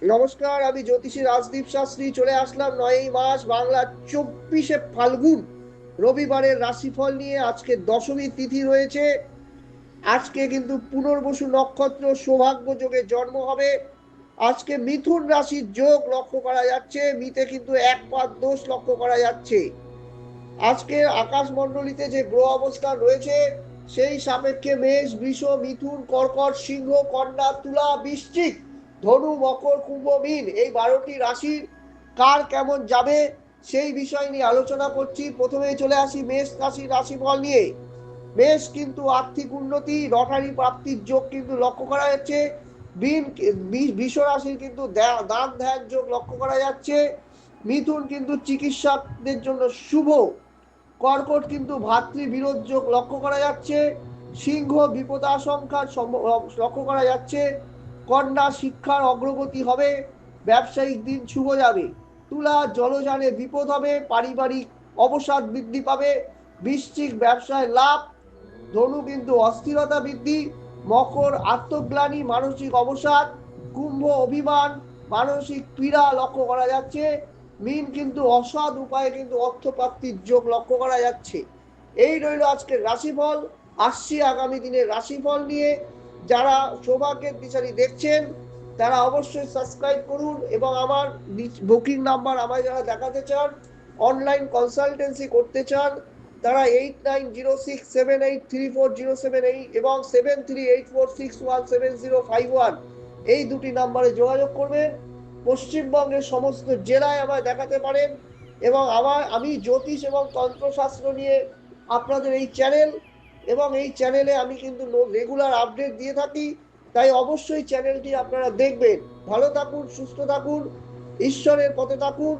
নমস্কার, আমি জ্যোতিষী রাজদীপ শাস্ত্রী চলে আসলাম ৯ই মাস বাংলা ২৪শে ফাল্গুন রবিবারের রাশিফল নিয়ে। আজকে দশমী তিথি রয়েছে। আজকে কিন্তু পুনর্বসু নক্ষত্র সৌভাগ্য যোগে জন্ম হবে। আজকে মিথুন রাশির যোগ লক্ষ্য করা যাচ্ছে, মিতে কিন্তু এক পাদ দোষ লক্ষ্য করা যাচ্ছে। আজকের আকাশ মণ্ডলীতে যে গ্রহ অবস্থান রয়েছে সেই সাপেক্ষে মেষ, বৃষ, মিথুন, কর্কট, সিংহ, কন্যা, তুলা, বৃশ্চিক, ধনু, মকর, কুম্ভ, মীন, এই 12টি রাশির কার কেমন যাবে সেই বিষয় নিয়ে আলোচনা করছি। প্রথমেই চলে আসি মেষ রাশির রাশিফল নিয়ে। বেশ কিন্তু আর্থিক উন্নতি, লটারি প্রাপ্তির যোগ কিন্তু লক্ষ্য করা যাচ্ছে। বৃষ রাশির কিন্তু দান ধ্যান যোগ লক্ষ্য করা যাচ্ছে। মিথুন কিন্তু চিকিৎসকদের জন্য শুভ। কর্কট কিন্তু ভাতৃবিরোধ যোগ লক্ষ্য করা যাচ্ছে। সিংহ বিপদাশঙ্কার লক্ষ্য করা যাচ্ছে। কন্যা শিক্ষার অগ্রগতি হবে, ব্যবসায়িক দিন শুভ যাবে। তুলা জলযানে বিপদ হবে, পারিবারিক অবসাদ বৃদ্ধি পাবে। বৃশ্চিক ব্যবসায় লাভ। ধনু কিন্তু অস্থিরতা বৃদ্ধি। মকর আত্মগ্লানি, মানসিক অবসাদ। কুম্ভ অভিমান, মানসিক পীড়া লক্ষ্য করা যাচ্ছে। মীন কিন্তু অসৎ উপায়ে কিন্তু অর্থপ্রাপ্তির যোগ লক্ষ্য করা যাচ্ছে। এই রইল আজকের রাশিফল। আসছি আগামী দিনের রাশিফল নিয়ে। যারা সৌভাগ্যের দিশারি দেখছেন তারা অবশ্যই সাবস্ক্রাইব করুন এবং আমার বুকিং নাম্বার, আমায় যারা দেখাতে চান, অনলাইন কনসালটেন্সি করতে চান, তারা 8906783407 এবং 7384617051 এই দুটি নাম্বারে যোগাযোগ করবেন। পশ্চিমবঙ্গের সমস্ত জেলায় আমায় দেখাতে পারেন। এবং আমি জ্যোতিষ এবং তন্ত্রশাস্ত্র নিয়ে আপনাদের এই চ্যানেল, এবং এই চ্যানেলে আমি কিন্তু রেগুলার আপডেট দিয়ে থাকি। তাই অবশ্যই চ্যানেলটি আপনারা দেখবেন। ভালো থাকুন, সুস্থ থাকুন, ঈশ্বরের পথে থাকুন।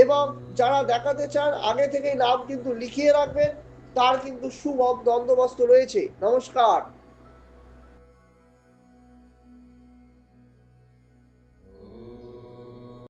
এবং যারা দেখাতে চান আগে থেকেই নাম কিন্তু লিখিয়ে রাখবেন, তার কিন্তু সুবন্দোবস্ত রয়েছে। নমস্কার।